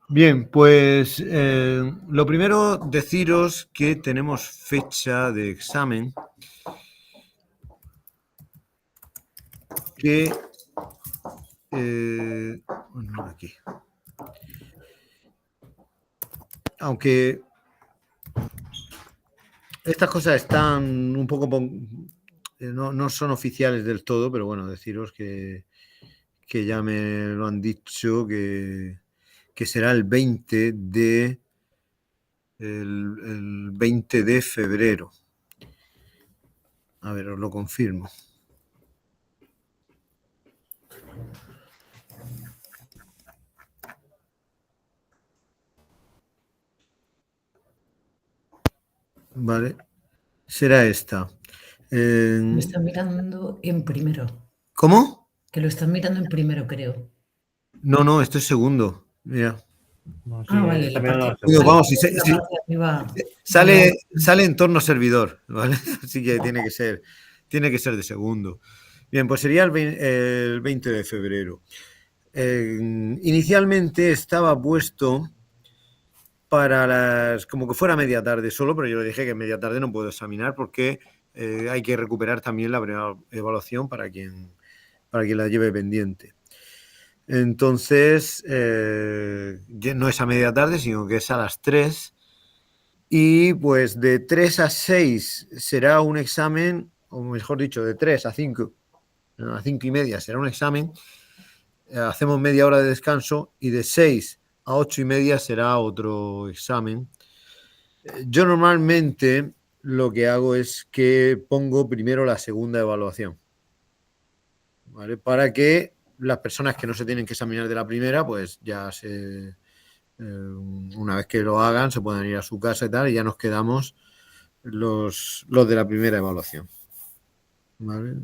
Bien, pues lo primero, deciros que tenemos fecha de examen que... bueno, aquí. Aunque estas cosas están un poco... no son oficiales del todo, pero bueno, deciros que ya me lo han dicho, que será el 20 de febrero. A ver, os lo confirmo. Vale, será esta. Lo están mirando en primero. ¿Cómo? Que lo están mirando en primero, creo. No, esto es segundo. Mira. No, sí, Vale, está la mirando parte, la Digo, segunda. vamos, la parte de arriba no la... sale entorno servidor, ¿vale? Así que tiene que ser de segundo. Bien, pues sería el 20 de febrero. Inicialmente estaba puesto para como que fuera media tarde solo, pero yo le dije que media tarde no puedo examinar porque hay que recuperar también la primera evaluación para quien la lleve pendiente. Entonces, no es a media tarde, sino que es a las 3. Y pues de 3 a 6 será un examen, o mejor dicho, de 3 a 5, a 5 y media será un examen. Hacemos media hora de descanso y de 6 a 8 y media será otro examen. Yo normalmente lo que hago es que pongo primero la segunda evaluación, ¿vale? Para que las personas que no se tienen que examinar de la primera, pues ya una vez que lo hagan, se puedan ir a su casa y tal, y ya nos quedamos los de la primera evaluación, ¿vale?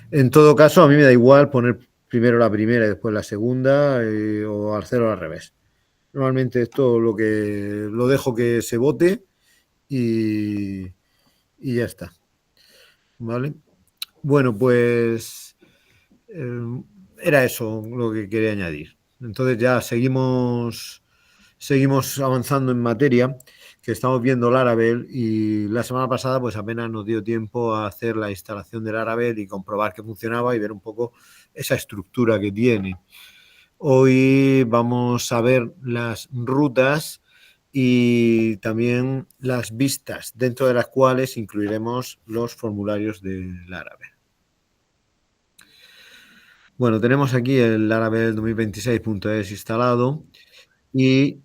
En todo caso, a mí me da igual poner primero la primera y después la segunda, o hacerlo al revés. Normalmente esto lo dejo que se vote y ya está, ¿vale? Bueno, pues era eso lo que quería añadir. Entonces ya seguimos avanzando en materia, que estamos viendo Laravel, y la semana pasada pues apenas nos dio tiempo a hacer la instalación de Laravel y comprobar que funcionaba y ver un poco esa estructura que tiene. Hoy vamos a ver las rutas y también las vistas, dentro de las cuales incluiremos los formularios de Laravel. Bueno, tenemos aquí el Laravel 2026.es instalado y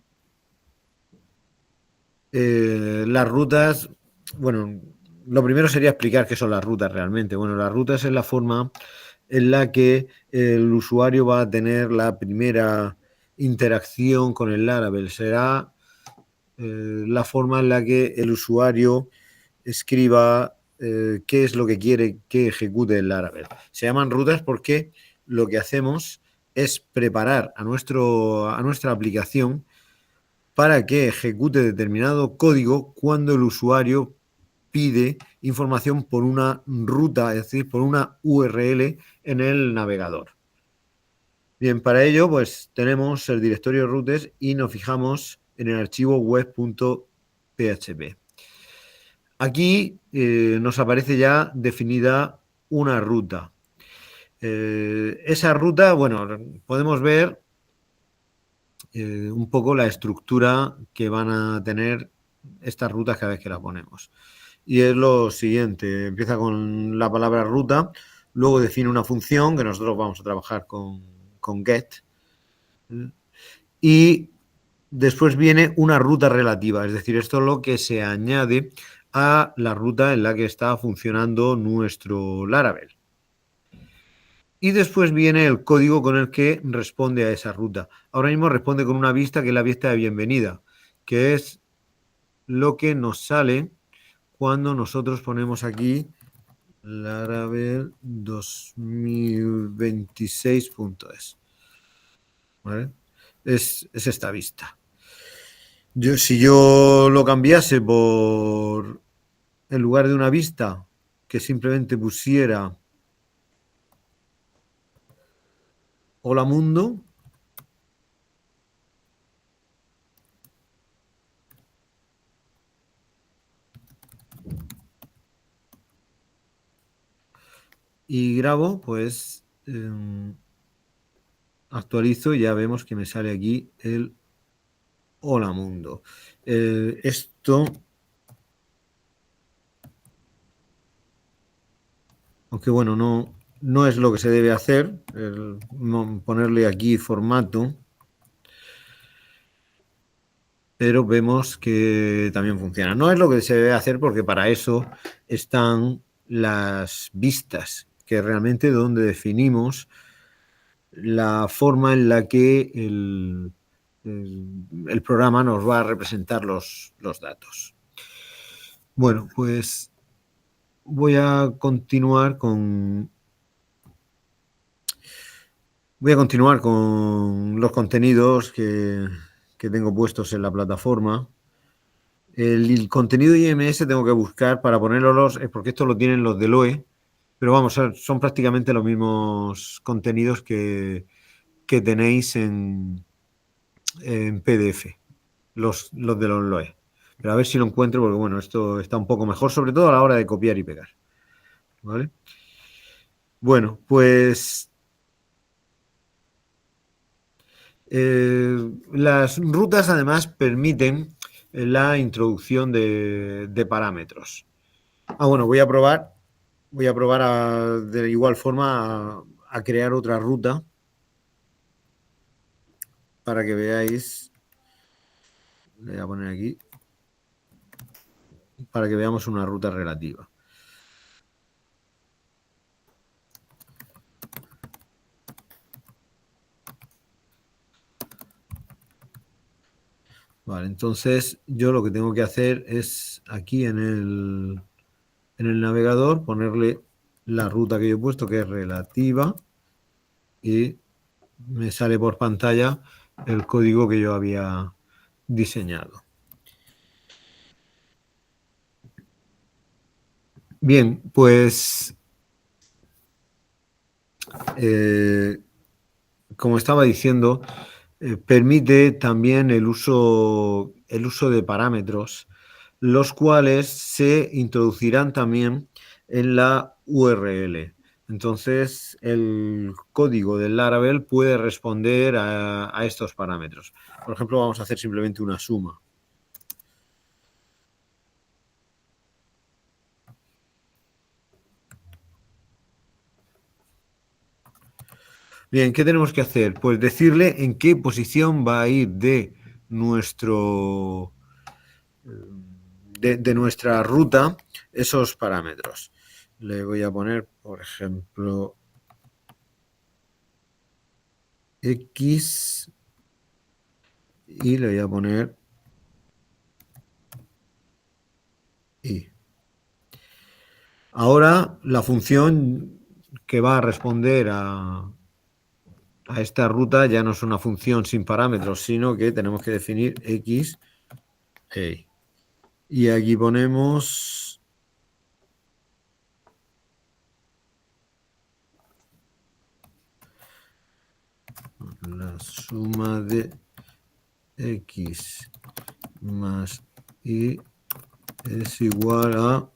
las rutas, bueno, lo primero sería explicar qué son las rutas realmente. Bueno, las rutas es la forma en la que el usuario va a tener la primera interacción con el Laravel. Será la forma en la que el usuario escriba qué es lo que quiere que ejecute el Laravel. Se llaman rutas porque lo que hacemos es preparar a nuestra aplicación para que ejecute determinado código cuando el usuario pide información por una ruta, es decir, por una URL en el navegador. Bien, para ello pues tenemos el directorio routes y nos fijamos en el archivo web.php. Aquí nos aparece ya definida una ruta. Esa ruta, bueno, podemos ver un poco la estructura que van a tener estas rutas cada vez que las ponemos. Y es lo siguiente, empieza con la palabra ruta, luego define una función que nosotros vamos a trabajar con get, y después viene una ruta relativa, es decir, esto es lo que se añade a la ruta en la que está funcionando nuestro Laravel. Y después viene el código con el que responde a esa ruta. Ahora mismo responde con una vista que es la vista de bienvenida, que es lo que nos sale cuando nosotros ponemos aquí Laravel 2026.es. ¿Vale? Es esta vista. Si yo lo cambiase por, en lugar de una vista, que simplemente pusiera Hola Mundo, y grabo, pues actualizo y ya vemos que me sale aquí el Hola Mundo. Esto, aunque bueno, no es lo que se debe hacer, ponerle aquí formato, pero vemos que también funciona. No es lo que se debe hacer porque para eso están las vistas, que realmente donde definimos la forma en la que el programa nos va a representar los datos. Bueno, pues voy a continuar con los contenidos que tengo puestos en la plataforma. El contenido IMS tengo que buscar para ponerlos, porque esto lo tienen los del OE, pero vamos, son prácticamente los mismos contenidos que tenéis en PDF, los de los LOE. Pero a ver si lo encuentro, porque bueno, esto está un poco mejor, sobre todo a la hora de copiar y pegar. ¿Vale? Bueno, pues las rutas además permiten la introducción de parámetros. Bueno, voy a probar de igual forma a crear otra ruta para que veáis. Le voy a poner aquí para que veamos una ruta relativa. Vale, entonces yo lo que tengo que hacer es aquí en el navegador ponerle la ruta que yo he puesto, que es relativa, y me sale por pantalla el código que yo había diseñado. Bien, pues como estaba diciendo, permite también el uso de parámetros, los cuales se introducirán también en la URL. Entonces, el código del Laravel puede responder a estos parámetros. Por ejemplo, vamos a hacer simplemente una suma. Bien, ¿qué tenemos que hacer? Pues decirle en qué posición va a ir de nuestra ruta esos parámetros. Le voy a poner, por ejemplo, X y le voy a poner Y. Ahora la función que va a responder a esta ruta ya no es una función sin parámetros, sino que tenemos que definir X e Y. Y aquí ponemos la suma de X más Y es igual a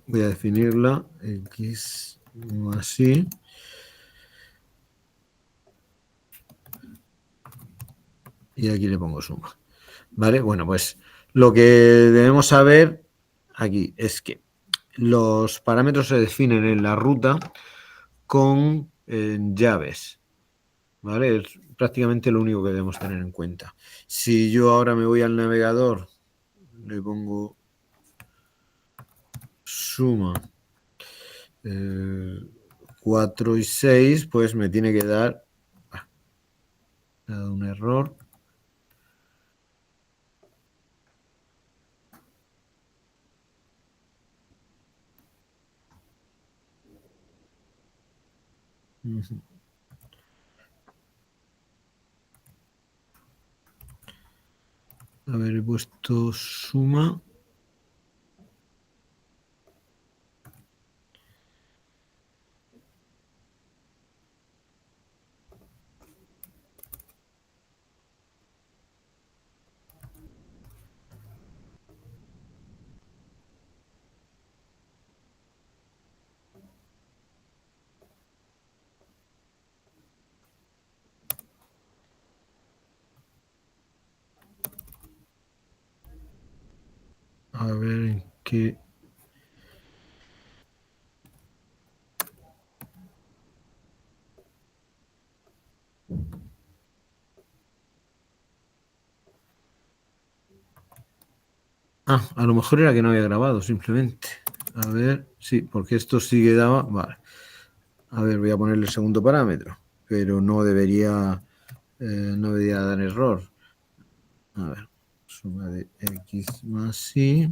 voy a definirla X más Y y aquí le pongo suma. ¿Vale? Bueno, pues lo que debemos saber aquí es que los parámetros se definen en la ruta con llaves. ¿Vale? Es prácticamente lo único que debemos tener en cuenta. Si yo ahora me voy al navegador, le pongo suma 4 y 6, pues me tiene que dar me ha dado un error. A ver, he puesto suma. que... a lo mejor era que no había grabado, simplemente. A ver, sí, porque esto sí que daba... Vale. A ver, voy a ponerle el segundo parámetro, pero no debería dar error. A ver, suma de x más y...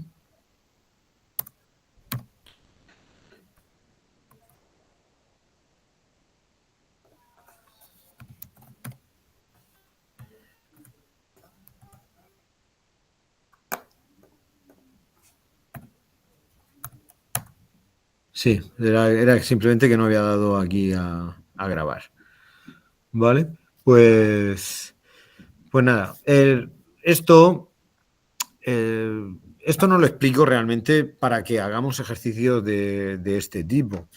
Sí, era simplemente que no había dado aquí a grabar. ¿Vale? Pues nada, esto no lo explico realmente para que hagamos ejercicios de este tipo,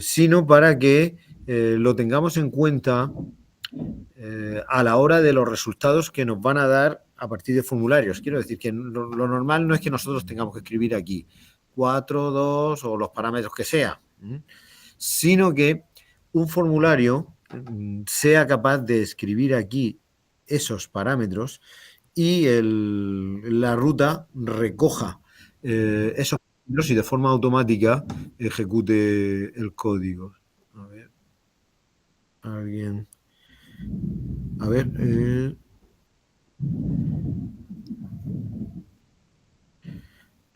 sino para que lo tengamos en cuenta a la hora de los resultados que nos van a dar a partir de formularios. Quiero decir que lo normal no es que nosotros tengamos que escribir aquí 4, 2 o los parámetros que sea, sino que un formulario sea capaz de escribir aquí esos parámetros y la ruta recoja esos parámetros y de forma automática ejecute el código. A ver, alguien... A ver,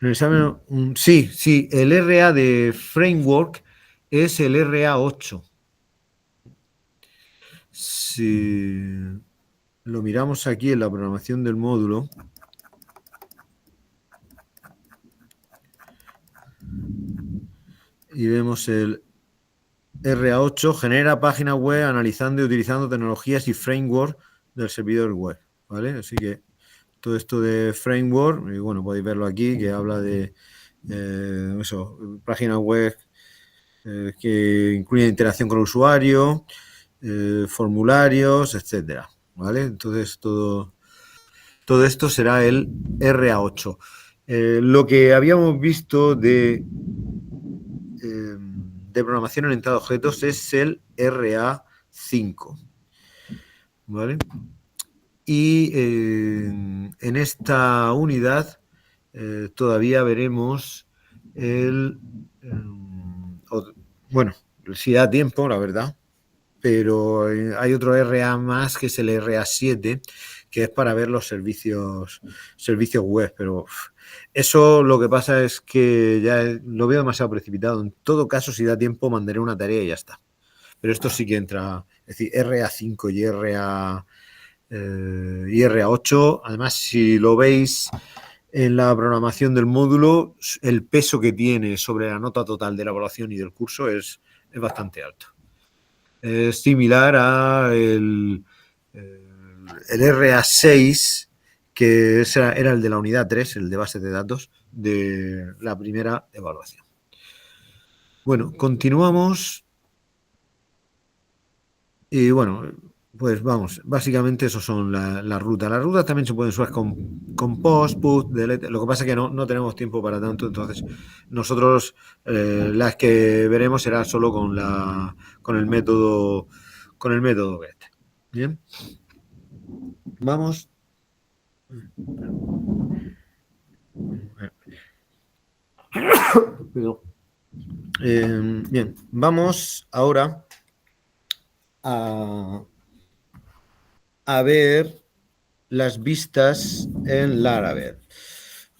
el examen, sí, el RA de Framework es el RA8. Si lo miramos aquí en la programación del módulo, y vemos el RA8, genera páginas web analizando y utilizando tecnologías y framework del servidor web, ¿vale? Así que todo esto de framework, y bueno, podéis verlo aquí, que habla de páginas web que incluyen interacción con el usuario, formularios, etcétera, ¿vale? Entonces todo esto será el RA8. Lo que habíamos visto de programación orientada a objetos es el RA5, ¿vale? Y en esta unidad todavía veremos bueno, si da tiempo, la verdad, pero hay otro RA más que es el RA7, que es para ver los servicios web, pero eso lo que pasa es que ya lo veo demasiado precipitado. En todo caso, si da tiempo, mandaré una tarea y ya está. Pero esto sí que entra, es decir, RA5 y RA8, además, si lo veis en la programación del módulo, el peso que tiene sobre la nota total de la evaluación y del curso es bastante alto. Es similar a el RA6, que era el de la unidad 3, el de base de datos, de la primera evaluación. Bueno, continuamos. Y bueno, pues vamos, básicamente eso son las rutas. Las rutas también se pueden usar con post, put, delete. Lo que pasa es que no tenemos tiempo para tanto, entonces nosotros las que veremos será solo con el método get. Bien. Vamos. Bien, vamos ahora a ver las vistas en Laravel.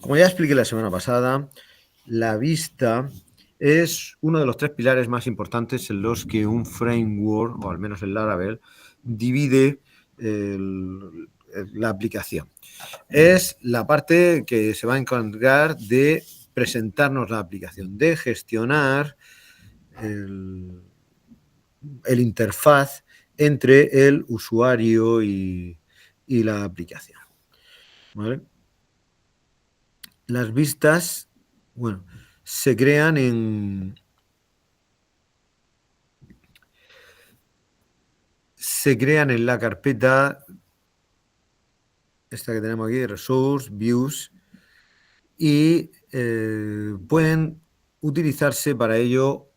Como ya expliqué la semana pasada, la vista es uno de los 3 pilares más importantes en los que un framework, o al menos el Laravel, divide la aplicación. Es la parte que se va a encargar de presentarnos la aplicación, de gestionar el interfaz entre el usuario y la aplicación. ¿Vale? Las vistas, bueno, se crean en la carpeta esta que tenemos aquí, Resource, Views, y pueden utilizarse para ello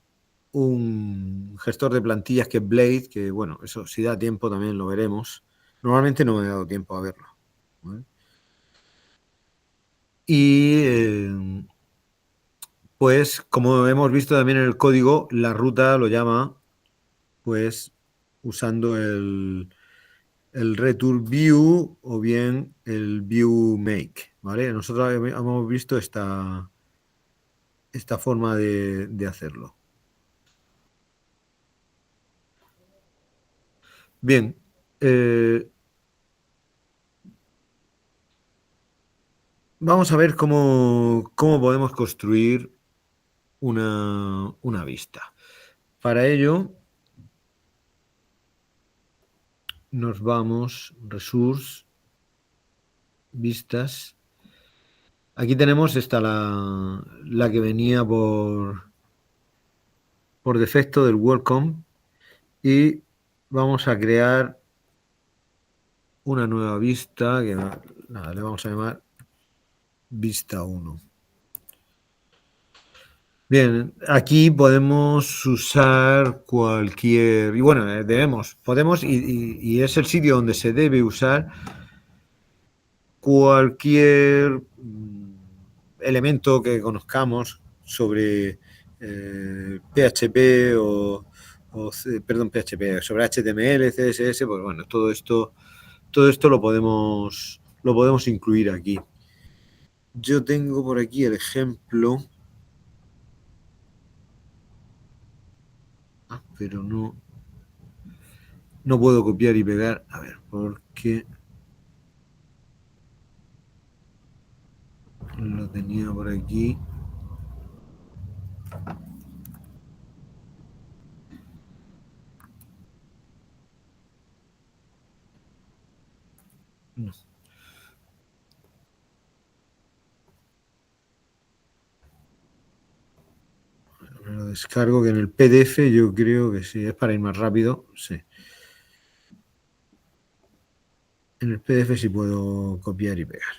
un gestor de plantillas que es Blade, que bueno, eso si da tiempo también lo veremos. Normalmente no me he dado tiempo a verlo, ¿vale? Y pues como hemos visto también en el código, la ruta lo llama pues usando el return view o bien el view make, ¿vale? Nosotros hemos visto esta forma de hacerlo. Bien, vamos a ver cómo podemos construir una vista. Para ello, nos vamos, Resource, Vistas. Aquí tenemos esta, la que venía por defecto del WordComp, y vamos a crear una nueva vista que nada, le vamos a llamar Vista 1. Bien, aquí podemos usar cualquier, y bueno, podemos, y es el sitio donde se debe usar cualquier elemento que conozcamos sobre PHP perdón, PHP, sobre HTML, CSS, pues bueno, todo esto lo podemos incluir aquí. Yo tengo por aquí el ejemplo. Pero no puedo copiar y pegar. A ver, ¿por qué? Lo tenía por aquí. No. Me lo descargo, que en el PDF yo creo que sí, es para ir más rápido, sí. En el PDF sí puedo copiar y pegar.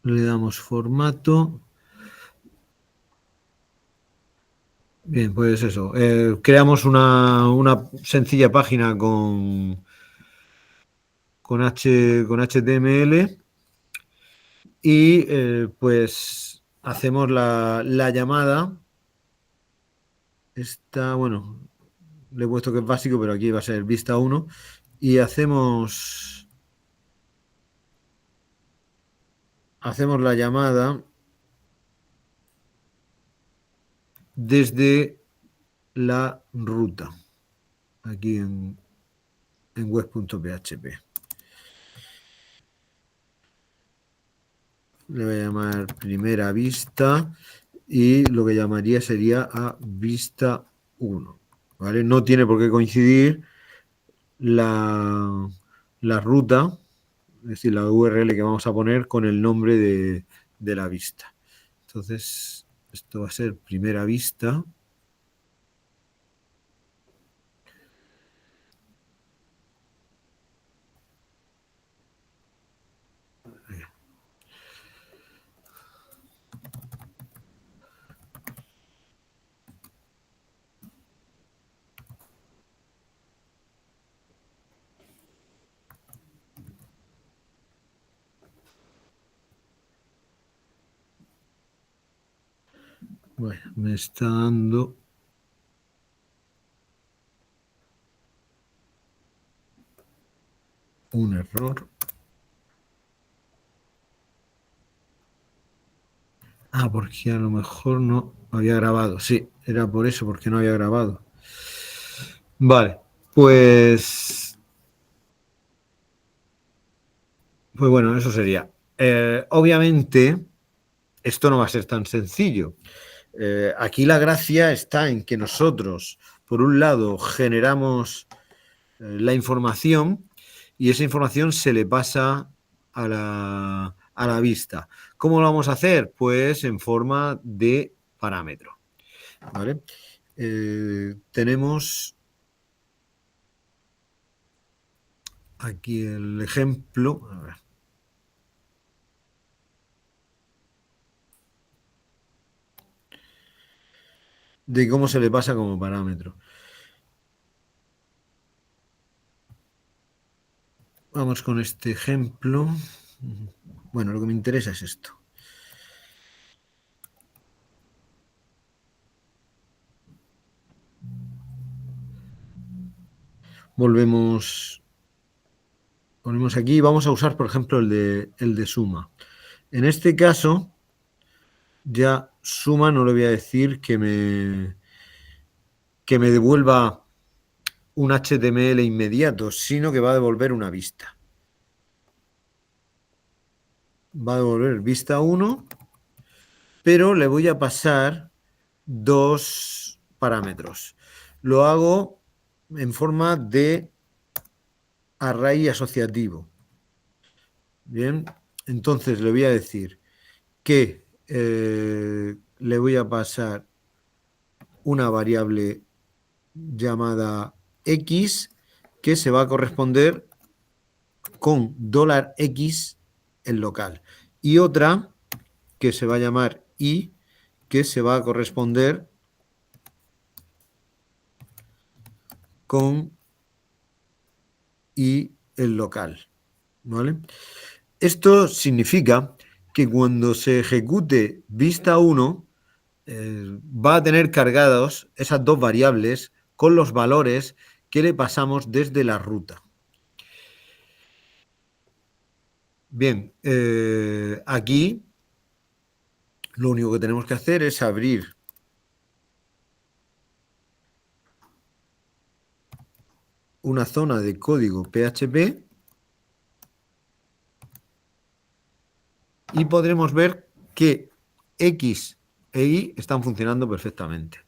Le damos formato. Bien, pues eso. Creamos una sencilla página con HTML y pues hacemos la llamada. Esta, bueno, le he puesto que es básico, pero aquí va a ser vista 1. Y hacemos la llamada desde la ruta, aquí en web.php. Le voy a llamar primera vista y lo que llamaría sería a vista 1. ¿Vale? No tiene por qué coincidir la ruta, es decir, la URL que vamos a poner con el nombre de la vista. Entonces, esto va a ser primera vista. Bueno, me está dando un error. Porque a lo mejor no había grabado. Sí, era por eso, porque no había grabado. Vale, pues bueno, eso sería. Obviamente, esto no va a ser tan sencillo. Aquí la gracia está en que nosotros, por un lado, generamos la información y esa información se le pasa a la vista. ¿Cómo lo vamos a hacer? Pues en forma de parámetro. ¿vale? Tenemos aquí el ejemplo. A ver. De cómo se le pasa como parámetro. Vamos con este ejemplo. Bueno, lo que me interesa es esto. Volvemos ponemos aquí y vamos a usar, por ejemplo, el de suma. En este caso, ya suma no le voy a decir que me devuelva un HTML inmediato, sino que va a devolver una vista. Va a devolver vista 1, pero le voy a pasar dos parámetros. Lo hago en forma de array asociativo. Bien, entonces le voy a decir que le voy a pasar una variable llamada x que se va a corresponder con $x en local y otra que se va a llamar y que se va a corresponder con y el local, ¿vale? Esto significa que cuando se ejecute vista 1 va a tener cargados esas dos variables con los valores que le pasamos desde la ruta. Bien, aquí lo único que tenemos que hacer es abrir una zona de código PHP y podremos ver que X e Y están funcionando perfectamente.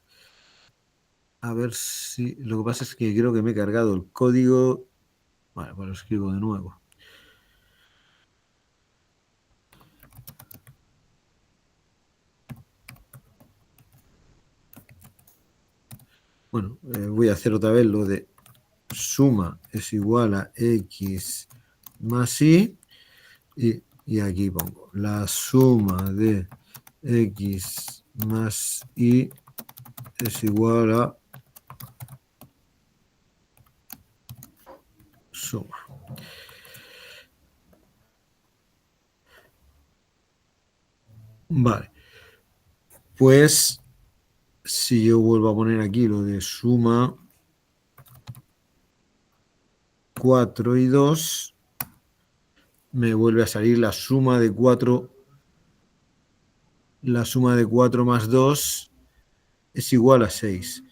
A ver si... Lo que pasa es que creo que me he cargado el código. Vale, pues lo escribo de nuevo. Bueno, voy a hacer otra vez lo de suma es igual a X más Y. Y aquí pongo la suma de X más Y es igual a suma. Vale. Pues si yo vuelvo a poner aquí lo de suma 4 y 2, me vuelve a salir la suma de 4. La suma de 4 más 2 es igual a 6.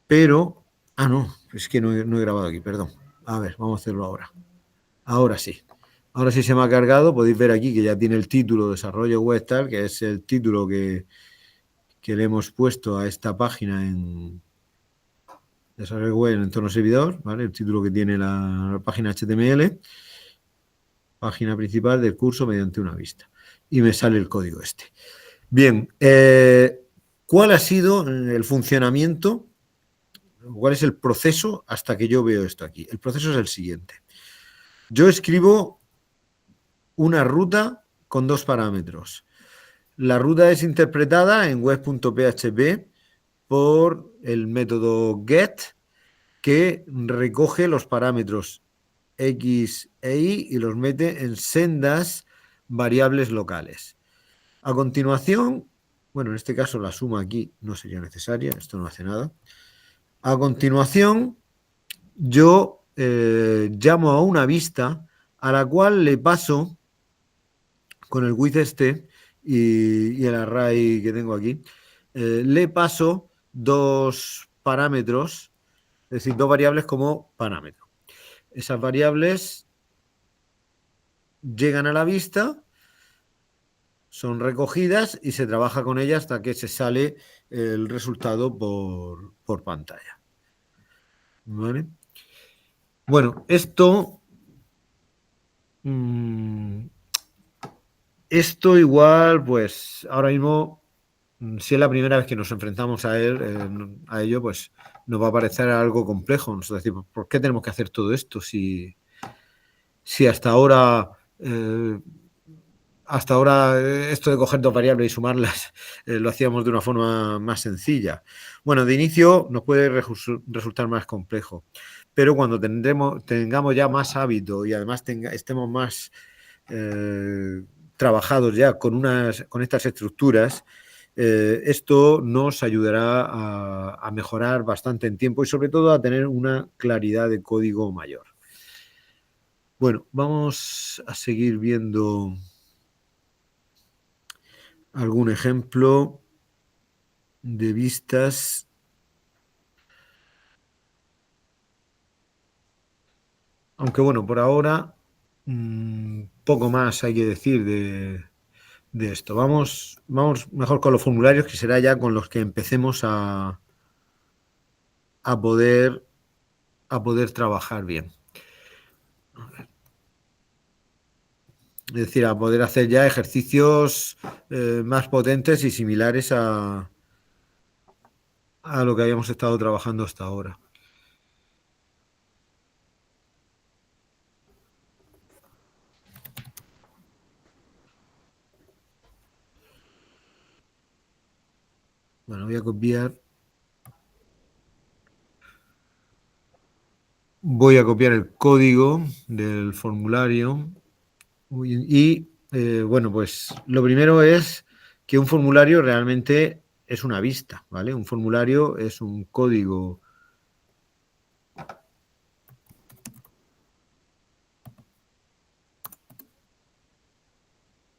Pero, no, es que no he grabado aquí, perdón. A ver, vamos a hacerlo ahora. Ahora sí. Ahora sí se me ha cargado. Podéis ver aquí que ya tiene el título Desarrollo Web Tal, que es el título que le hemos puesto a esta página en Desarrollo Web en entorno servidor, ¿vale? El título que tiene la página HTML, página principal del curso mediante una vista. Y me sale el código este. Bien, ¿cuál ha sido el funcionamiento? ¿Cuál es el proceso hasta que yo veo esto aquí? El proceso es el siguiente. Yo escribo una ruta con dos parámetros. La ruta es interpretada en web.php por el método get, que recoge los parámetros X e Y y los mete en sendas variables locales. A continuación, bueno, en este caso la suma aquí no sería necesaria, esto no hace nada. A continuación, yo llamo a una vista a la cual le paso con el with este y el array que tengo aquí, le paso dos parámetros, es decir, dos variables como parámetro. Esas variables llegan a la vista, son recogidas y se trabaja con ellas hasta que se sale el resultado por pantalla. ¿Vale? Bueno, esto igual, pues ahora mismo Si es la primera vez que nos enfrentamos a ello, pues nos va a parecer algo complejo. Nos va a decir, ¿por qué tenemos que hacer todo esto? Si hasta ahora esto de coger dos variables y sumarlas lo hacíamos de una forma más sencilla. Bueno, de inicio nos puede resultar más complejo, pero cuando tengamos ya más hábito y además estemos más trabajados ya con estas estructuras, esto nos ayudará a mejorar bastante en tiempo y sobre todo a tener una claridad de código mayor. Bueno, vamos a seguir viendo algún ejemplo de vistas. Aunque bueno, por ahora poco más hay que decir de esto. Vamos mejor con los formularios, que será ya con los que empecemos a poder trabajar bien. Es decir, a poder hacer ya ejercicios más potentes y similares a lo que habíamos estado trabajando hasta ahora. Bueno, voy a copiar el código del formulario y bueno, pues lo primero es que un formulario realmente es una vista, ¿vale? Un formulario es un código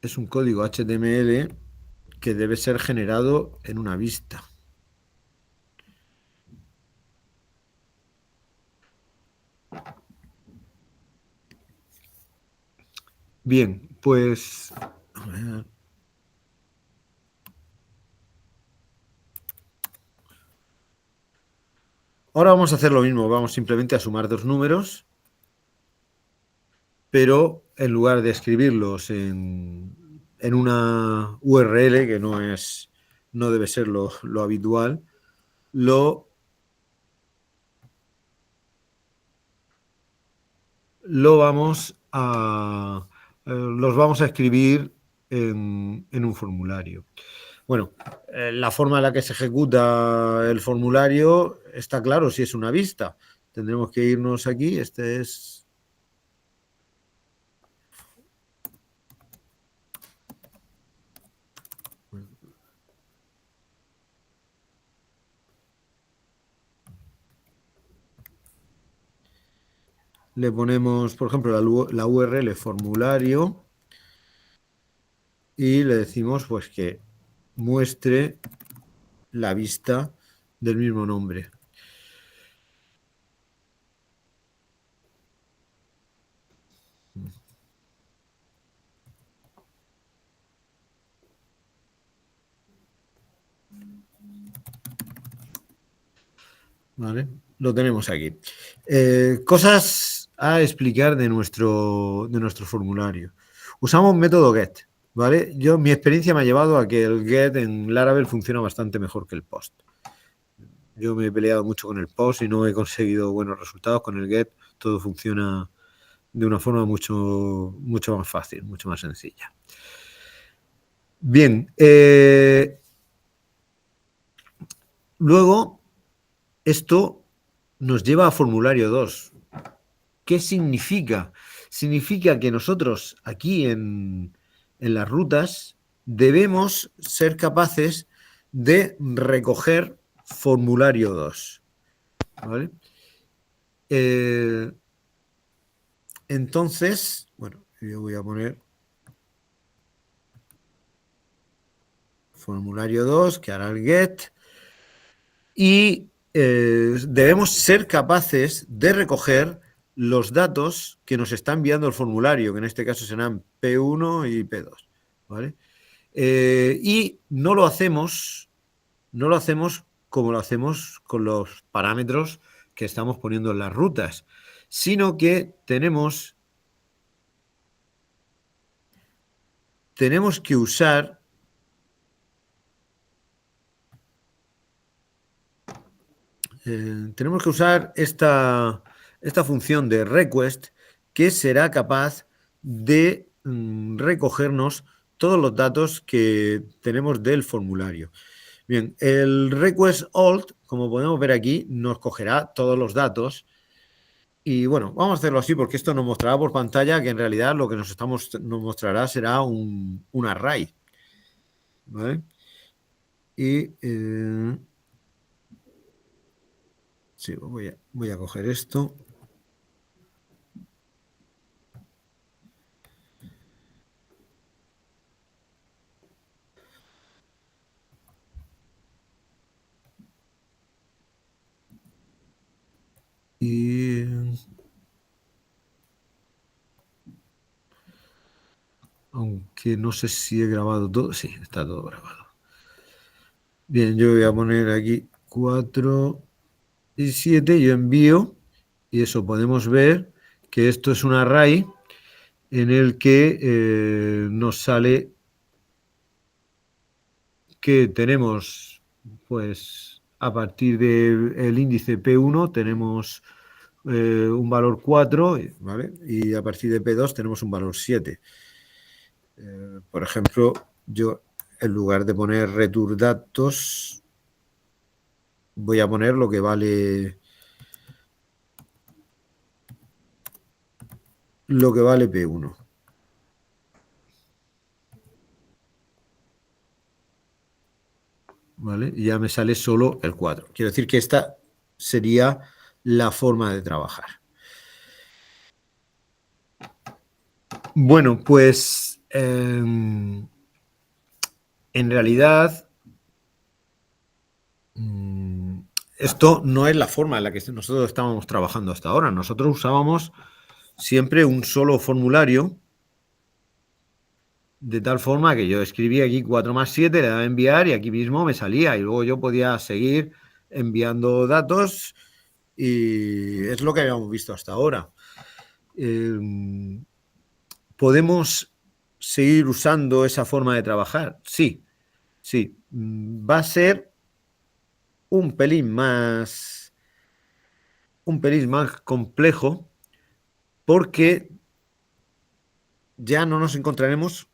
HTML que debe ser generado en una vista. Bien, pues ahora vamos a hacer lo mismo, vamos simplemente a sumar dos números, pero en lugar de escribirlos en una URL, que no debe ser lo habitual, los vamos a escribir en un formulario. Bueno, la forma en la que se ejecuta el formulario está claro si es una vista. Tendremos que irnos aquí. Este es... Le ponemos, por ejemplo, la URL formulario y le decimos pues que muestre la vista del mismo nombre. ¿Vale? Lo tenemos aquí. Cosas a explicar de nuestro formulario. Usamos método get, ¿vale? Mi experiencia me ha llevado a que el get en Laravel funciona bastante mejor que el post. Yo me he peleado mucho con el post y no he conseguido buenos resultados. Con el get todo funciona de una forma mucho más fácil, mucho más sencilla. Bien. Luego, esto nos lleva a formulario 2. ¿Qué significa? Significa que nosotros aquí en las rutas debemos ser capaces de recoger formulario 2. ¿Vale? Entonces, bueno, yo voy a poner formulario 2 que hará el get y debemos ser capaces de recoger los datos que nos está enviando el formulario, que en este caso serán P1 y P2, ¿vale? Y no lo hacemos como lo hacemos con los parámetros que estamos poniendo en las rutas, sino que tenemos que usar tenemos que usar esta función de request que será capaz de recogernos todos los datos que tenemos del formulario. Bien, el request alt, como podemos ver aquí, nos cogerá todos los datos. Y bueno, vamos a hacerlo así porque esto nos mostrará por pantalla que en realidad lo que nos mostrará será un array. ¿Vale? Y sí, voy a coger esto. Y aunque no sé si he grabado todo. Sí, está todo grabado. Bien, yo voy a poner aquí 4 y 7. Yo envío. Y eso podemos ver que esto es un array en el que nos sale que tenemos, pues, a partir del índice P1 tenemos un valor 4, ¿vale? Y a partir de P2 tenemos un valor 7. Por ejemplo, yo en lugar de poner return datos, voy a poner lo que vale P1. ¿Vale? Y ya me sale solo el 4. Quiero decir que esta sería la forma de trabajar. Bueno, pues en realidad esto no es la forma en la que nosotros estábamos trabajando hasta ahora. Nosotros usábamos siempre un solo formulario, de tal forma que yo escribía aquí 4 más 7, le daba a enviar y aquí mismo me salía. Y luego yo podía seguir enviando datos y es lo que habíamos visto hasta ahora. ¿Podemos seguir usando esa forma de trabajar? Sí, sí. Va a ser un pelín más complejo porque ya no nos encontraremos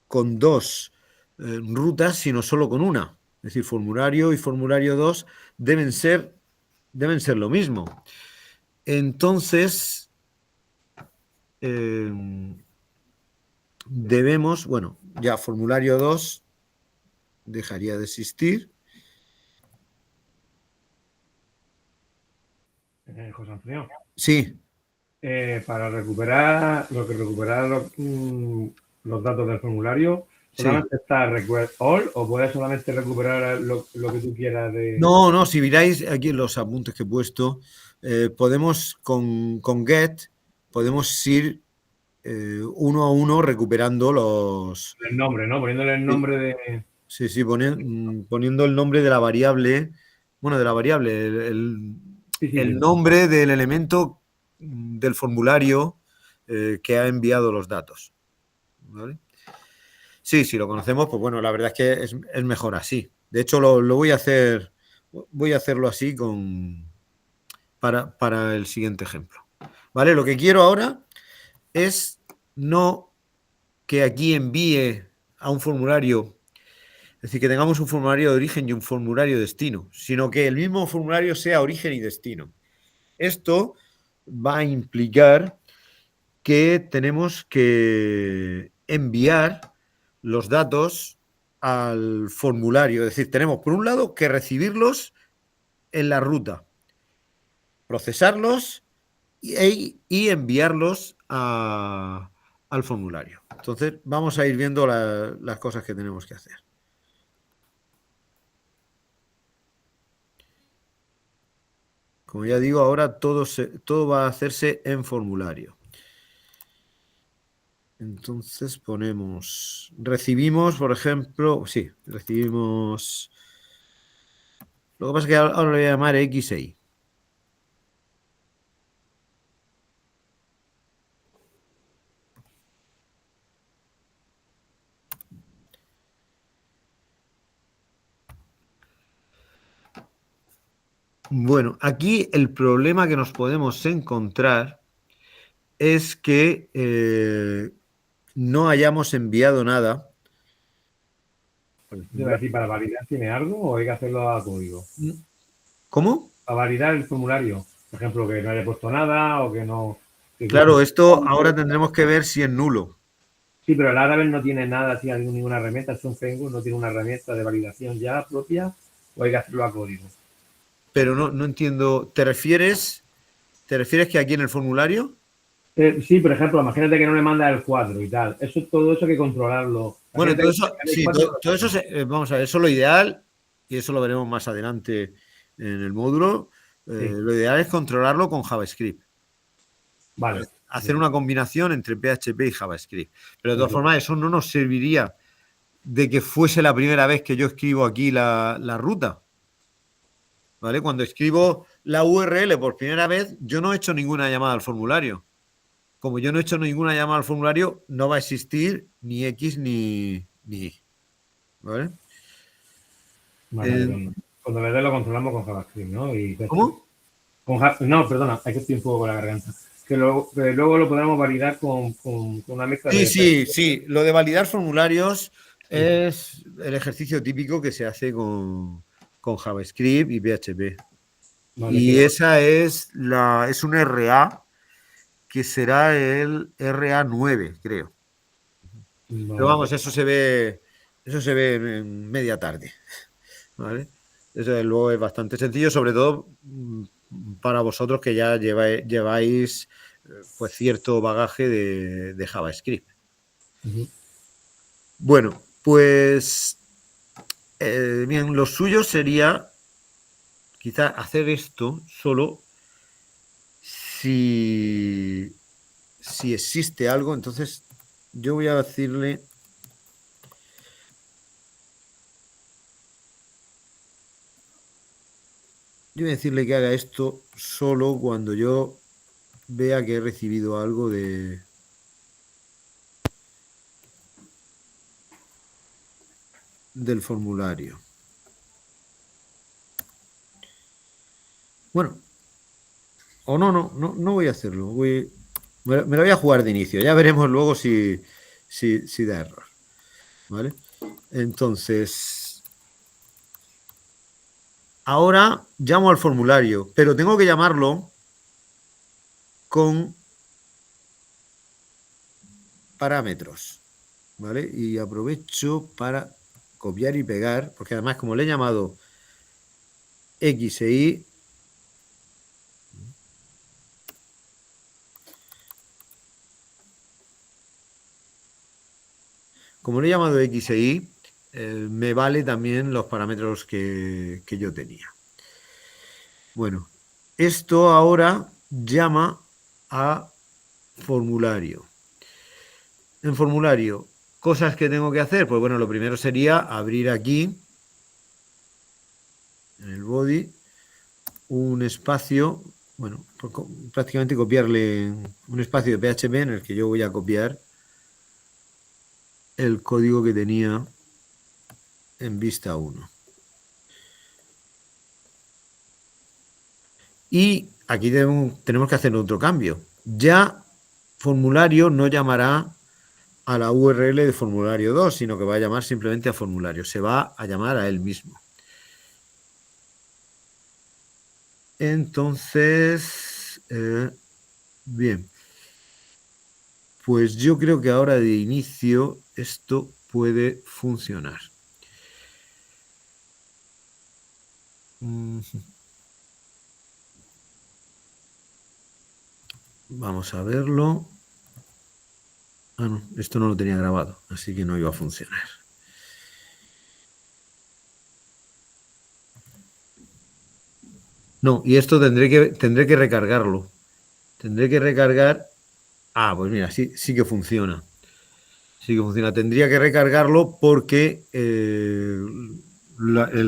con dos rutas, sino solo con una. Es decir, formulario y formulario 2 deben ser lo mismo. Entonces, debemos, bueno, ya formulario 2 dejaría de existir. José Antonio. Sí. Para recuperar los datos del formulario, ¿solamente está request all o puedes solamente recuperar lo que tú quieras de...? No, si miráis aquí en los apuntes que he puesto, podemos con get, podemos ir uno a uno recuperando los... El nombre, ¿no? Poniéndole el nombre de... Sí, poniendo el nombre de la variable, bueno, de la variable, el nombre del elemento del formulario que ha enviado los datos. ¿Vale? Sí, si lo conocemos, pues bueno, la verdad es que es mejor así. De hecho, lo voy a hacerlo así para el siguiente ejemplo. ¿Vale? Lo que quiero ahora es no que aquí envíe a un formulario, es decir, que tengamos un formulario de origen y un formulario de destino, sino que el mismo formulario sea origen y destino. Esto va a implicar que tenemos que enviar los datos al formulario. Es decir, tenemos por un lado que recibirlos en la ruta, procesarlos y enviarlos al formulario. Entonces, vamos a ir viendo las cosas que tenemos que hacer. Como ya digo, ahora todo va a hacerse en formulario. Entonces recibimos, por ejemplo, sí, recibimos... Lo que pasa es que ahora lo voy a llamar X e Y. Bueno, aquí el problema que nos podemos encontrar es que no hayamos enviado nada. Te iba a decir, ¿para validar tiene algo o hay que hacerlo a código? ¿Cómo? Para validar el formulario, por ejemplo, que no haya puesto nada o que no... Claro, esto ahora tendremos que ver si es nulo. Sí, pero el Laravel no tiene nada, así, ninguna herramienta, es un framework, no tiene una herramienta de validación ya propia o hay que hacerlo a código. Pero no entiendo, ¿te refieres que aquí en el formulario? Sí, por ejemplo, imagínate que no le manda el cuadro y tal. Todo eso hay que controlarlo. Bueno, Imagínate todo eso, que el sí, cuadro todo eso, vamos a ver, eso es lo ideal, y eso lo veremos más adelante en el módulo. sí, Lo ideal es controlarlo con JavaScript. vale. Hacer una combinación entre PHP y JavaScript. Pero de todas Pues, formas, eso no nos serviría de que fuese la primera vez que yo escribo aquí la ruta. ¿Vale? Cuando escribo la URL por primera vez, yo no he hecho ninguna llamada al formulario. Como yo no he hecho ninguna llamada al formulario, no va a existir ni X ni Y. ¿Vale? vale, cuando le dé lo controlamos con JavaScript, ¿no? ¿Cómo? No, perdona, hay que estoy un poco con la garganta. Que luego lo podremos validar con una mezcla Sí, de... sí, sí. Lo de validar formularios Sí. es el ejercicio típico que se hace con JavaScript y PHP. Vale, Y esa es un RA que será el RA9, creo. vale. Pero vamos, eso se ve en media tarde. ¿Vale? Eso luego es bastante sencillo, sobre todo para vosotros que ya lleváis pues cierto bagaje de JavaScript. Bueno, pues bien, lo suyo sería quizá hacer esto solo si existe algo. Entonces yo voy a decirle que haga esto solo cuando yo vea que he recibido algo del formulario. Bueno, o no voy a hacerlo. Me lo voy a jugar de inicio. Ya veremos luego si da error. ¿Vale? Entonces, ahora llamo al formulario, pero tengo que llamarlo con parámetros. ¿Vale? Y aprovecho para copiar y pegar, porque además como le he llamado X e Y, como le he llamado X e Y, me vale también los parámetros que yo tenía. Bueno, esto ahora llama a formulario. En formulario, cosas que tengo que hacer. Pues bueno, lo primero sería abrir aquí, en el body, un espacio, bueno, prácticamente copiarle un espacio de PHP en el que yo voy a copiar el código que tenía en vista 1. Y aquí tenemos que hacer otro cambio. Ya formulario no llamará a la URL de formulario 2, sino que va a llamar simplemente a formulario. Se va a llamar a él mismo. Entonces, bien. Pues yo creo que ahora de inicio esto puede funcionar. Vamos a verlo. Ah, no, esto no lo tenía grabado, así que no iba a funcionar. No, y esto tendré que recargarlo. Tendré que recargar. Ah, pues mira, sí que funciona. Sí que funciona. Tendría que recargarlo porque el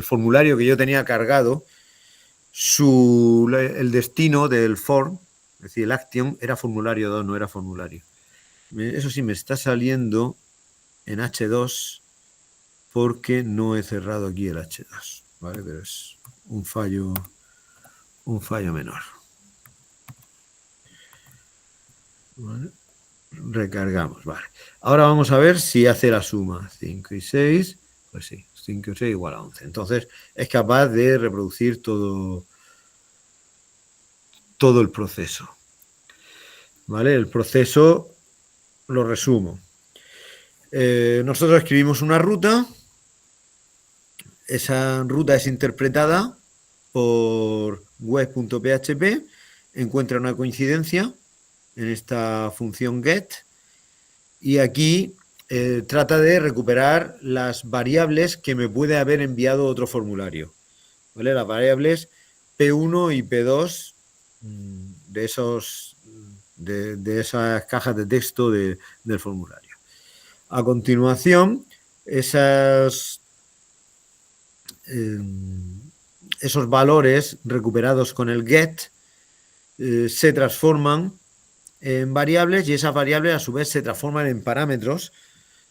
formulario que yo tenía cargado, el destino del form, es decir, el action, era formulario 2, no era formulario. Eso sí, me está saliendo en H2 porque no he cerrado aquí el H2, ¿vale? Pero es un fallo un fallo menor. ¿Vale? Recargamos, vale. Ahora vamos a ver si hace la suma. 5 y 6, pues sí, 5 y 6 igual a 11. Entonces es capaz de reproducir todo el proceso. ¿Vale? El proceso lo resumo. Nosotros escribimos una ruta. Esa ruta es interpretada por web.php, encuentra una coincidencia en esta función get y aquí trata de recuperar las variables que me puede haber enviado otro formulario. ¿Vale? Las variables P1 y P2 de esas cajas de texto del formulario. A continuación, esos valores recuperados con el get se transforman en variables y esas variables a su vez se transforman en parámetros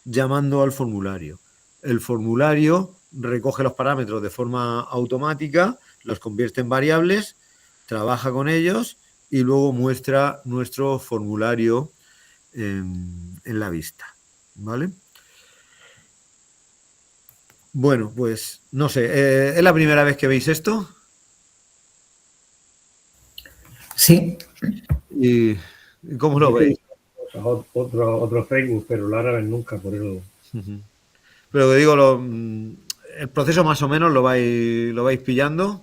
llamando al formulario. El formulario recoge los parámetros de forma automática, los convierte en variables, trabaja con ellos y luego muestra nuestro formulario en la vista. ¿Vale? Bueno, pues no sé, ¿es la primera vez que veis esto? Sí. ¿Y cómo lo veis? Otro Facebook, pero Laravel nunca, por eso. Pero que digo, el proceso más o menos lo vais pillando.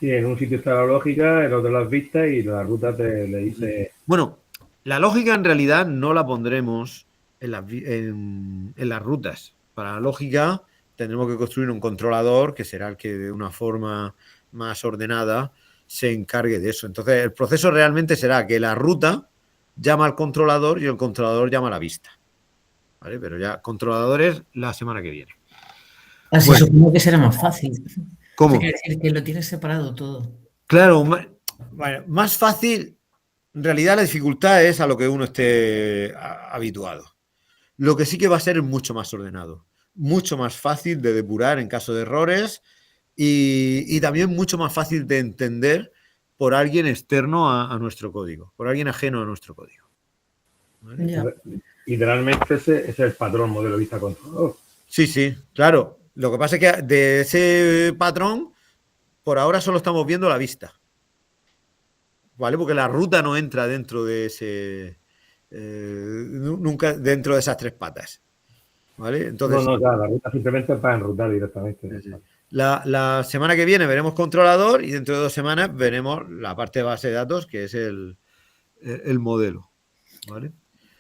Sí, en un sitio está la lógica, en otro las vistas y la ruta le dice... Bueno, la lógica en realidad no la pondremos en las rutas. Para la lógica tendremos que construir un controlador que será el que de una forma más ordenada se encargue de eso. Entonces, el proceso realmente será que la ruta llama al controlador y el controlador llama a la vista. ¿Vale? Pero ya controladores la semana que viene. Así bueno, supongo que será más fácil. ¿Cómo? Quiere decir que lo tienes separado todo. Claro, más fácil. En realidad la dificultad es a lo que uno esté habituado. Lo que sí que va a ser mucho más ordenado, mucho más fácil de depurar en caso de errores y también mucho más fácil de entender por alguien externo a nuestro código, por alguien ajeno a nuestro código. ¿Vale? Ya. Literalmente ese es el patrón modelo vista controlador. Sí, sí, claro. Lo que pasa es que de ese patrón, por ahora solo estamos viendo la vista. ¿Vale? Porque la ruta no entra dentro de ese... nunca dentro de esas tres patas. ¿Vale? Entonces, no, claro, la ruta simplemente es para enrutar directamente. Sí. La semana que viene veremos controlador y dentro de 2 semanas veremos la parte de base de datos, que es el modelo. ¿Vale?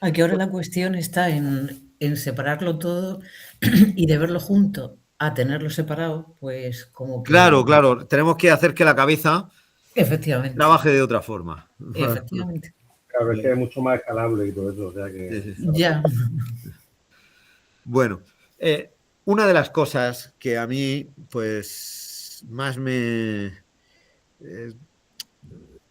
Aquí ahora la cuestión está en separarlo todo y de verlo junto a tenerlo separado, pues como que... Claro. Tenemos que hacer que la cabeza efectivamente trabaje de otra forma. Efectivamente. Claro, es que es mucho más escalable y todo eso. O sea que... Sí. Ya. Bueno, una de las cosas que a mí, pues, más me...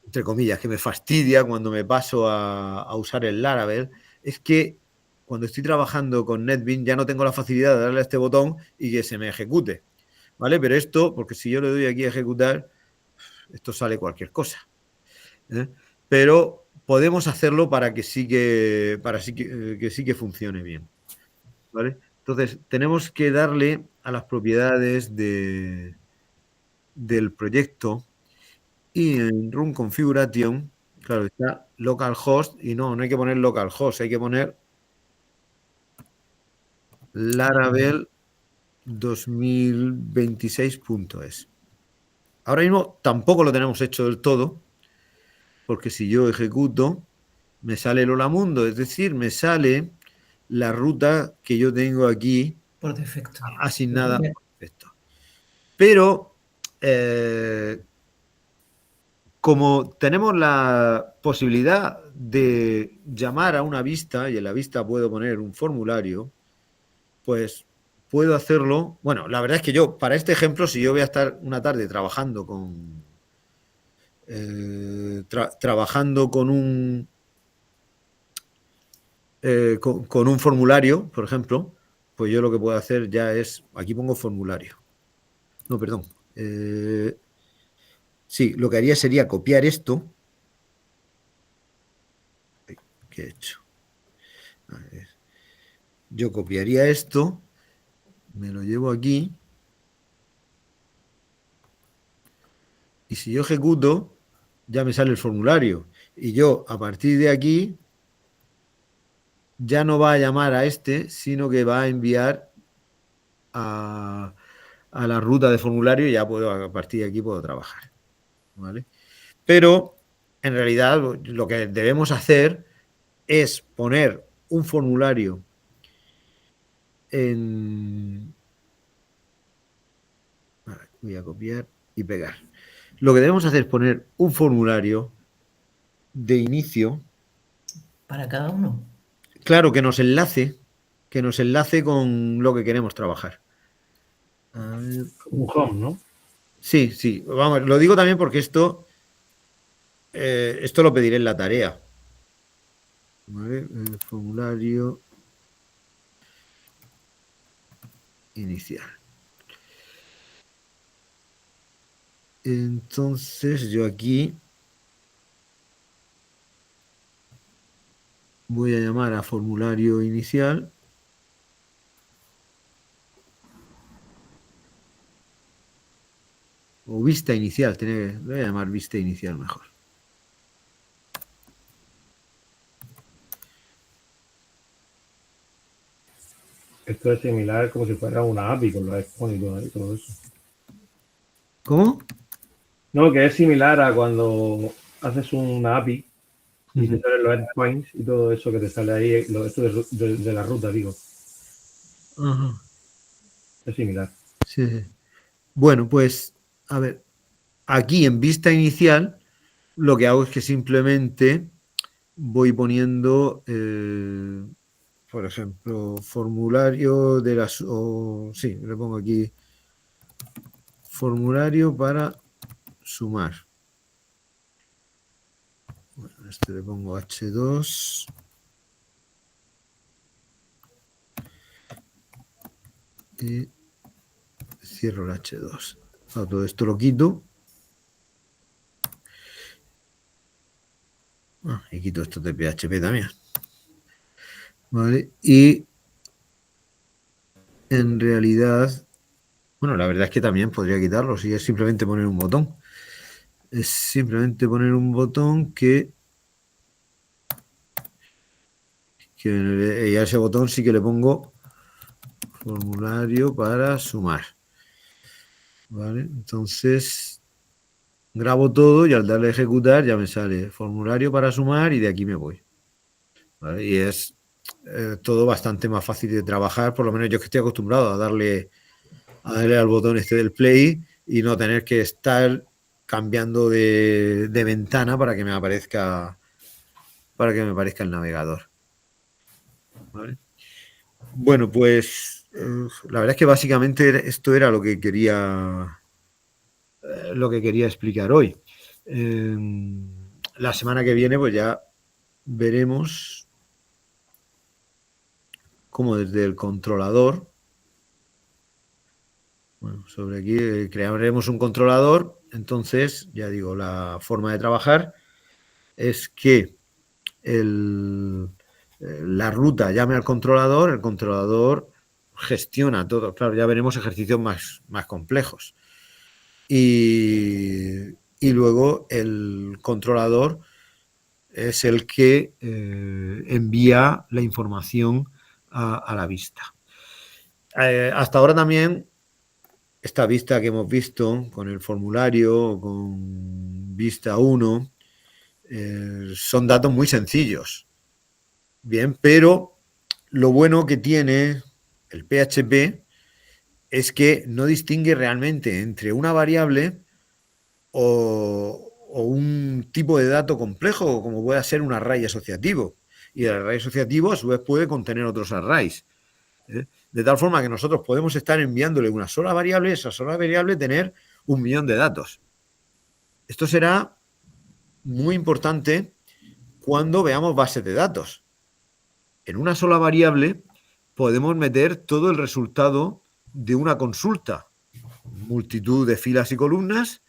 entre comillas, que me fastidia cuando me paso a usar el Laravel, es que cuando estoy trabajando con NetBeans ya no tengo la facilidad de darle a este botón y que se me ejecute, ¿vale? Pero esto, porque si yo le doy aquí a ejecutar, esto sale cualquier cosa, ¿eh? Pero podemos hacerlo para que sí que funcione bien, ¿vale? Entonces, tenemos que darle a las propiedades del proyecto y en Run Configuration, claro, está localhost y no hay que poner localhost, hay que poner Laravel 2026.es. Ahora mismo tampoco lo tenemos hecho del todo, porque si yo ejecuto, me sale el Hola Mundo, es decir, me sale la ruta que yo tengo aquí por defecto asignada por defecto. Pero como tenemos la posibilidad de llamar a una vista y en la vista puedo poner un formulario, pues puedo hacerlo. Bueno, la verdad es que yo, para este ejemplo, si yo voy a estar una tarde trabajando con con un formulario, por ejemplo, pues yo lo que puedo hacer ya es, aquí pongo formulario. No, perdón, Sí, lo que haría sería copiar esto. ¿Qué he hecho? A ver. Yo copiaría esto, me lo llevo aquí, y si yo ejecuto, ya me sale el formulario. Y yo, a partir de aquí, ya no va a llamar a este, sino que va a enviar a la ruta de formulario y ya puedo, a partir de aquí puedo trabajar. ¿Vale? Pero, en realidad, lo que debemos hacer es poner un formulario en... Voy a copiar y pegar. Lo que debemos hacer es poner un formulario de inicio. Para cada uno. Claro, que nos enlace con lo que queremos trabajar. A ver, Un home, ¿no? sí, sí. Vamos, lo digo también porque esto lo pediré en la tarea. ¿Vale? El formulario inicial. Entonces yo aquí voy a llamar a formulario inicial. O vista inicial. Voy a llamar vista inicial mejor. Esto es similar como si fuera una API con los endpoints y todo eso. ¿Cómo? No, que es similar a cuando haces una API y te salen los endpoints y todo eso que te sale ahí, esto de la ruta, digo. Ajá. Es similar. Sí, sí. Bueno, pues, a ver, aquí en vista inicial, lo que hago es que simplemente voy poniendo, por ejemplo, formulario de las... sí, le pongo aquí formulario para sumar. Bueno, este le pongo H2. Y cierro el H2. Todo esto lo quito. Y quito esto de PHP también. ¿Vale? Y en realidad, bueno, la verdad es que también podría quitarlo si es simplemente poner un botón. Es simplemente poner un botón que y a ese botón sí que le pongo formulario para sumar. ¿Vale? Entonces grabo todo y al darle a ejecutar ya me sale formulario para sumar y de aquí me voy. ¿Vale? Y es todo bastante más fácil de trabajar, por lo menos yo que estoy acostumbrado a darle al botón este del play y no tener que estar cambiando de ventana para que me aparezca el navegador. ¿Vale? Bueno, pues la verdad es que básicamente esto era lo que quería explicar hoy. La semana que viene pues ya veremos cómo desde el controlador, bueno, sobre aquí crearemos un controlador. Entonces, ya digo, la forma de trabajar es que la ruta llame al controlador, el controlador gestiona todo. Claro, ya veremos ejercicios más complejos. Y luego el controlador es el que envía la información a la vista. Hasta ahora también, esta vista que hemos visto con el formulario, con vista 1, son datos muy sencillos. Bien, pero lo bueno que tiene el PHP es que no distingue realmente entre una variable o un tipo de dato complejo, como puede ser un array asociativo. Y el array asociativo, a su vez, puede contener otros arrays. De tal forma que nosotros podemos estar enviándole una sola variable, esa sola variable tener 1.000.000 de datos. Esto será muy importante cuando veamos bases de datos. En una sola variable podemos meter todo el resultado de una consulta. multitud de filas y columnas.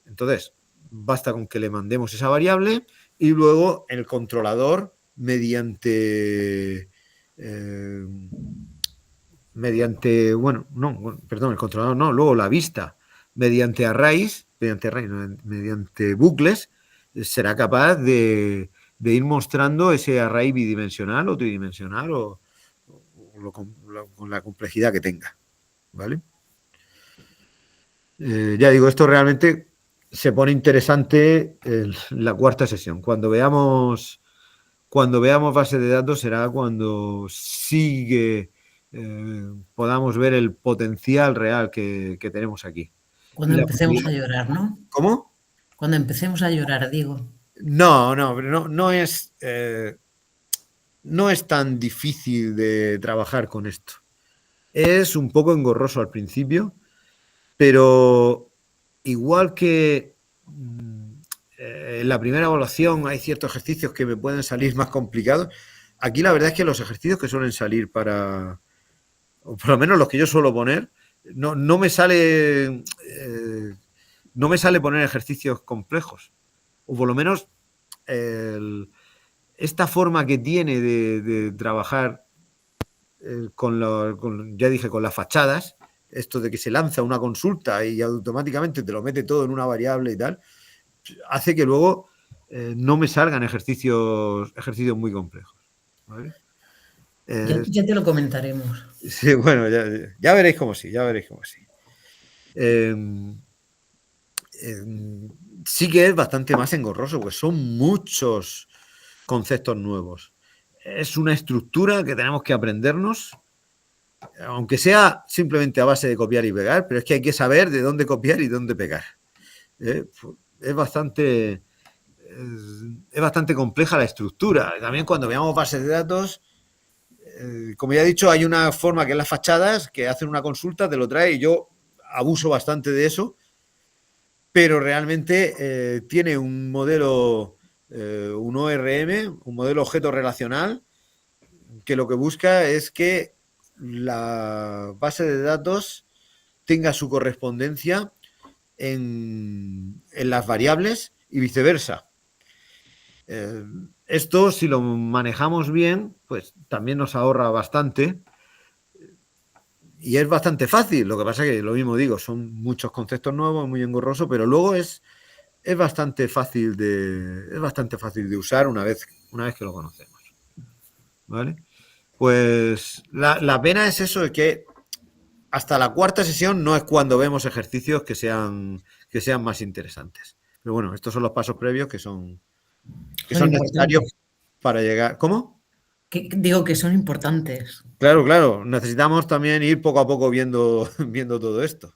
Entonces, basta con que le mandemos esa variable y luego el controlador, mediante, el controlador no, luego la vista, mediante bucles, será capaz de ir mostrando ese array bidimensional o tridimensional o con la complejidad que tenga, ¿vale? Ya digo, esto realmente se pone interesante en la cuarta sesión. Cuando veamos base de datos será cuando podamos ver el potencial real que tenemos aquí. Cuando empecemos a llorar, ¿no? ¿Cómo? Cuando empecemos a llorar, digo. No es tan difícil de trabajar con esto. Es un poco engorroso al principio, pero igual que en la primera evaluación hay ciertos ejercicios que me pueden salir más complicados, aquí la verdad es que los ejercicios que suelen salir o por lo menos los que yo suelo poner, no me sale poner ejercicios complejos. O por lo menos esta forma que tiene de trabajar con las fachadas, esto de que se lanza una consulta y automáticamente te lo mete todo en una variable y tal, hace que luego no me salgan ejercicios muy complejos, ¿vale? Ya te lo comentaremos. Sí, bueno, ya veréis cómo sí, sí que es bastante más engorroso, pues son muchos conceptos nuevos. Es una estructura que tenemos que aprendernos, aunque sea simplemente a base de copiar y pegar, pero es que hay que saber de dónde copiar y dónde pegar. Es bastante compleja la estructura. También cuando veamos bases de datos, como ya he dicho, hay una forma que es las fachadas, que hacen una consulta, te lo trae, y yo abuso bastante de eso, pero realmente tiene un modelo, un ORM, un modelo objeto relacional, que lo que busca es que la base de datos tenga su correspondencia en las variables y viceversa. Esto, si lo manejamos bien, pues también nos ahorra bastante y es bastante fácil. Lo que pasa es que, lo mismo digo, son muchos conceptos nuevos, muy engorroso, pero luego es bastante fácil de usar una vez que lo conocemos, ¿vale? Pues la pena es eso, de que hasta la cuarta sesión no es cuando vemos ejercicios que sean más interesantes. Pero bueno, estos son los pasos previos que son necesarios para llegar. ¿Cómo? Digo que son importantes. Claro. Necesitamos también ir poco a poco viendo todo esto,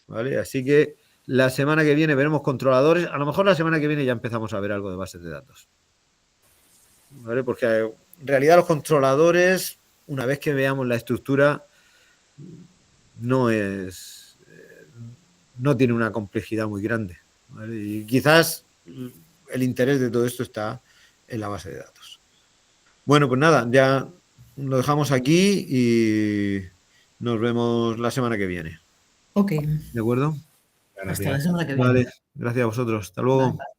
¿vale? Así que la semana que viene veremos controladores. A lo mejor la semana que viene ya empezamos a ver algo de bases de datos, ¿vale? Porque en realidad los controladores, una vez que veamos la estructura, no tiene una complejidad muy grande, ¿vale? Y quizás el interés de todo esto está en la base de datos. Bueno, pues nada, ya lo dejamos aquí y nos vemos la semana que viene. Ok. ¿De acuerdo? Hasta la semana que viene. Vale, gracias a vosotros. Hasta luego. Bye.